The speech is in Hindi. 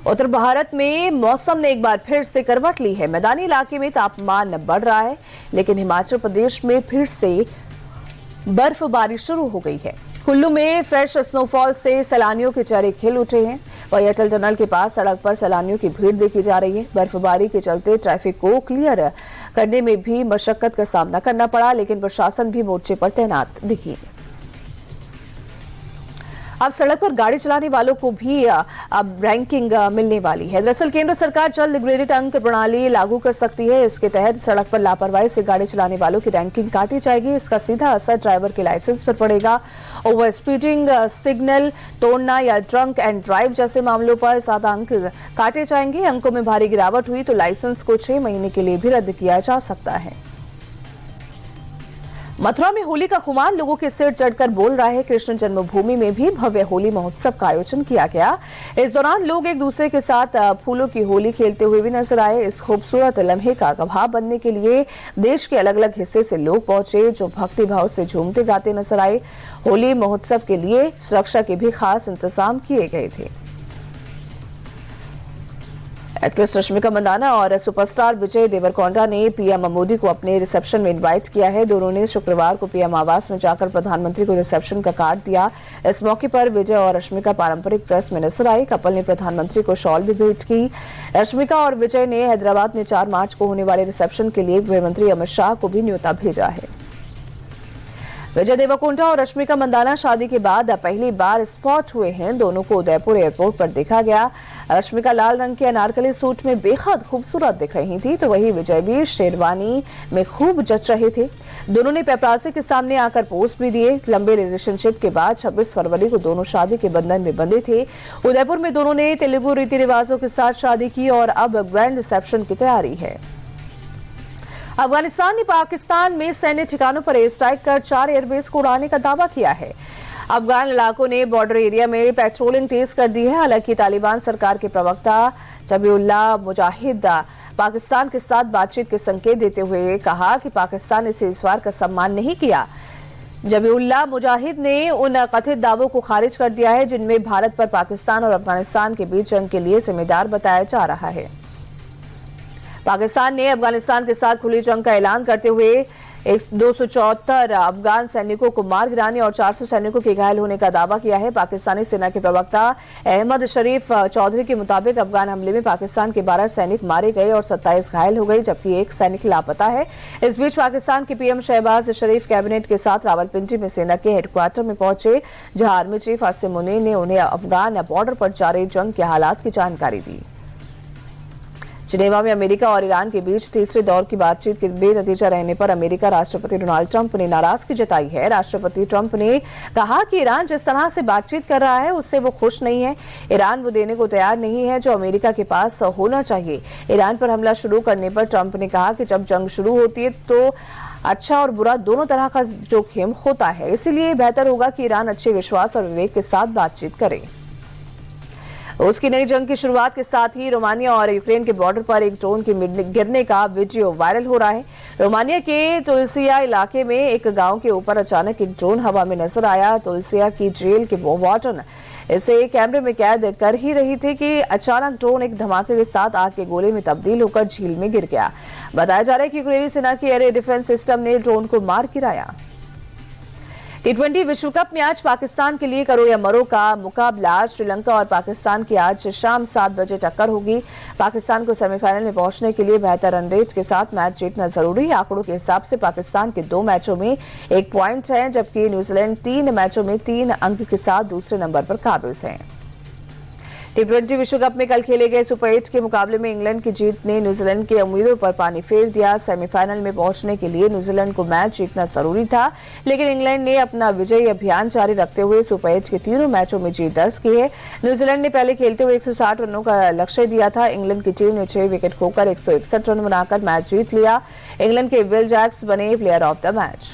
उत्तर भारत में मौसम ने एक बार फिर से करवट ली है। मैदानी इलाके में तापमान बढ़ रहा है, लेकिन हिमाचल प्रदेश में फिर से बर्फबारी शुरू हो गई है। कुल्लू में फ्रेश स्नोफॉल से सैलानियों के चेहरे खिल उठे हैं। वहीं अटल टनल के पास सड़क पर सैलानियों की भीड़ देखी जा रही है। बर्फबारी के चलते ट्रैफिक को क्लियर करने में भी मशक्कत का सामना करना पड़ा, लेकिन प्रशासन भी मोर्चे पर तैनात दिखी। अब सड़क पर गाड़ी चलाने वालों को भी अब रैंकिंग मिलने वाली है। दरअसल केंद्र सरकार जल्द ग्रेडेड अंक प्रणाली लागू कर सकती है। इसके तहत सड़क पर लापरवाही से गाड़ी चलाने वालों की रैंकिंग काटी जाएगी। इसका सीधा असर ड्राइवर के लाइसेंस पर पड़ेगा। ओवर स्पीडिंग, सिग्नल तोड़ना या ड्रंक एंड ड्राइव जैसे मामलों पर 7 अंक काटे जाएंगे। अंकों में भारी गिरावट हुई तो लाइसेंस को 6 महीने के लिए भी रद्द किया जा सकता है। मथुरा में होली का खुमार लोगों के सिर चढ़कर बोल रहा है। कृष्ण जन्मभूमि में भी भव्य होली महोत्सव का आयोजन किया गया। इस दौरान लोग एक दूसरे के साथ फूलों की होली खेलते हुए भी नजर आए। इस खूबसूरत लम्हे का गवाह बनने के लिए देश के अलग अलग हिस्से से लोग पहुंचे, जो भक्ति भाव से झूमते गाते नजर आए। होली महोत्सव के लिए सुरक्षा के भी खास इंतजाम किए गए थे। एक्ट्रेस रश्मिका मंदाना और सुपरस्टार विजय देवरकोंडा ने पीएम मोदी को अपने रिसेप्शन में इनवाइट किया है। दोनों ने शुक्रवार को पीएम आवास में जाकर प्रधानमंत्री को रिसेप्शन का कार्ड दिया। इस मौके पर विजय और रश्मिका पारंपरिक ड्रेस में नजर आई। कपल ने प्रधानमंत्री को शॉल भी भेंट की। रश्मिका और विजय ने हैदराबाद में 4 मार्च को होने वाले रिसेप्शन के लिए गृहमंत्री अमित शाह को भी न्योता भेजा है। विजय देवरकोंडा और रश्मिका मंदाना शादी के बाद पहली बार स्पॉट हुए हैं। दोनों को उदयपुर एयरपोर्ट पर देखा गया। रश्मिका लाल रंग के अनारकली सूट में बेहद खूबसूरत दिख रही थी, तो वहीं विजय भी शेरवानी में खूब जच रहे थे। दोनों ने पेपरासी के सामने आकर पोस्ट भी दिए। लंबे रिलेशनशिप के बाद 26 फरवरी को दोनों शादी के बंधन में बंधे थे। उदयपुर में दोनों ने तेलुगु रीति रिवाजों के साथ शादी की और अब ग्रैंड रिसेप्शन की तैयारी है। अफगानिस्तान ने पाकिस्तान में सैन्य ठिकानों पर एयर स्ट्राइक कर 4 एयरबेस को उड़ाने का दावा किया है। अफगान इलाकों ने बॉर्डर एरिया में पेट्रोलिंग तेज कर दी है। हालांकि तालिबान सरकार के प्रवक्ता जबीउल्लाह मुजाहिद पाकिस्तान के साथ बातचीत के संकेत देते हुए कहा कि पाकिस्तान ने सीज़फायर का सम्मान नहीं किया। जबीउल्लाह मुजाहिद ने उन कथित दावों को खारिज कर दिया है, जिनमें भारत पर पाकिस्तान और अफगानिस्तान के बीच जंग के लिए जिम्मेदार बताया जा रहा है। पाकिस्तान ने अफगानिस्तान के साथ खुली जंग का ऐलान करते हुए 274 अफगान सैनिकों को मार गिराने और 400 सैनिकों के घायल होने का दावा किया है। पाकिस्तानी सेना के प्रवक्ता अहमद शरीफ चौधरी के मुताबिक अफगान हमले में पाकिस्तान के 12 सैनिक मारे गए और 27 घायल हो गए, जबकि 1 सैनिक लापता है। इस बीच पाकिस्तान के पीएम शहबाज शरीफ कैबिनेट के साथ रावलपिंडी में सेना के हेडक्वार्टर में पहुंचे, जहां आर्मी चीफ आसिम मुनीर ने उन्हें अफगान बॉर्डर पर जारी जंग के हालात की जानकारी दी। जिनेवा में अमेरिका और ईरान के बीच तीसरे दौर की बातचीत के बेनतीजा रहने पर अमेरिका राष्ट्रपति डोनाल्ड ट्रंप ने नाराजगी जताई है। राष्ट्रपति ट्रंप ने कहा कि ईरान जिस तरह से बातचीत कर रहा है उससे वो खुश नहीं है। ईरान वो देने को तैयार नहीं है जो अमेरिका के पास होना चाहिए। ईरान पर हमला शुरू करने पर ट्रंप ने कहा कि जब जंग शुरू होती है तो अच्छा और बुरा दोनों तरह का जोखिम होता है, इसीलिए बेहतर होगा कि ईरान अच्छे विश्वास और विवेक के साथ बातचीत करे। उसकी नई जंग की शुरुआत के साथ ही रोमानिया और यूक्रेन के बॉर्डर पर एक ड्रोन के गिरने का वीडियो वायरल हो रहा है। रोमानिया के तुलसिया इलाके में एक गांव के ऊपर अचानक एक ड्रोन हवा में नजर आया। तुलसिया की जेल के वार्डन इसे कैमरे में कैद कर ही रही थी कि अचानक ड्रोन एक धमाके के साथ आग के गोले में तब्दील होकर झील में गिर गया। बताया जा रहा है कि यूक्रेनी सेना की एयर डिफेंस सिस्टम ने ड्रोन को मार गिराया। T20 विश्व कप में आज पाकिस्तान के लिए करो या मरो का मुकाबला। श्रीलंका और पाकिस्तान की आज शाम 7 बजे टक्कर होगी। पाकिस्तान को सेमीफाइनल में पहुंचने के लिए बेहतर रन रेट के साथ मैच जीतना जरूरी है। आंकड़ों के हिसाब से पाकिस्तान के 2 मैचों में 1 पॉइंट है, जबकि न्यूजीलैंड 3 मैचों में 3 अंक के साथ दूसरे नंबर पर काबिज है। T20 विश्व कप में कल खेले गए सुपर 8 के मुकाबले में इंग्लैंड की जीत ने न्यूजीलैंड के उम्मीदों पर पानी फेर दिया। सेमीफाइनल में पहुंचने के लिए न्यूजीलैंड को मैच जीतना जरूरी था, लेकिन इंग्लैंड ने अपना विजयी अभियान जारी रखते हुए सुपर 8 के तीनों मैचों में जीत दर्ज की है। न्यूजीलैंड ने पहले खेलते हुए 160 रनों का लक्ष्य दिया था। इंग्लैंड की टीम ने 6 विकेट खोकर 161 रन बनाकर मैच जीत लिया। इंग्लैंड के विल जैक्स बने प्लेयर ऑफ द मैच।